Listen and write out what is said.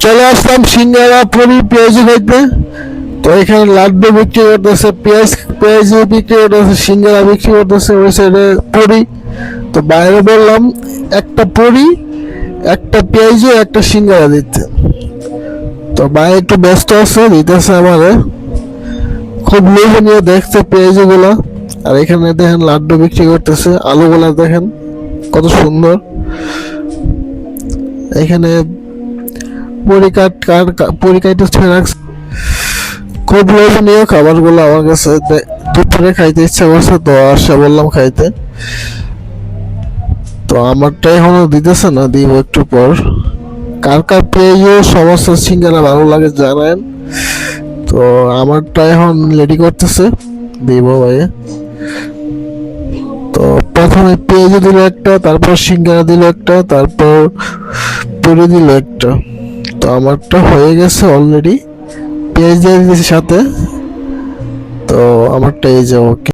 চলে আসলাম সিঙ্গারা পুরি পেঁয়াজি খাইতে। তো এখানে লাড্ডু বিক্রি করতেছে, পেঁয়াজি বিক্রি করতেছে, সিঙ্গারা বিক্রি করতেছে, ওই সাইডে পুরি। তো বাইরে বললাম একটা পুরি, একটা পেঁয়াজি, একটা সিঙ্গারা দিতে। তো ভাই একটু ব্যস্ত আছে, দিতেছে আমারে। খুব লোভনীয় দেখতে পেঁয়াজি গুলা। আর এখানে দেখেন লাড্ডু বিক্রি করতেছে, আলু গুলা দেখেন কত সুন্দর। এখানে পরিকাইতে ছেড়ে রাখছে। খুব লোভনীয় খাবারগুলো আমার কাছে। দুপুরে খাইতে ইচ্ছা করছে, তো আসা বললাম খাইতে। তো আমারটা এখনো দিতেছে না, দিব একটু পর। কার কার পেঁয়াজু সমস্ত সিঙ্গারা ভালো লাগে জানেন। তো আমারটা এখন রেডি করতেছে, দিব ভাই। তো প্রথমে পেঁয়াজু দিল একটা, তারপর সিঙ্গারা দিল একটা, তারপর পুরি দিল একটা। তো আমারটা হয়ে গেছে অলরেডি, পেঁয়াজ দিয়ে দিয়েছি সাথে। তো আমারটা এই যে ওকে।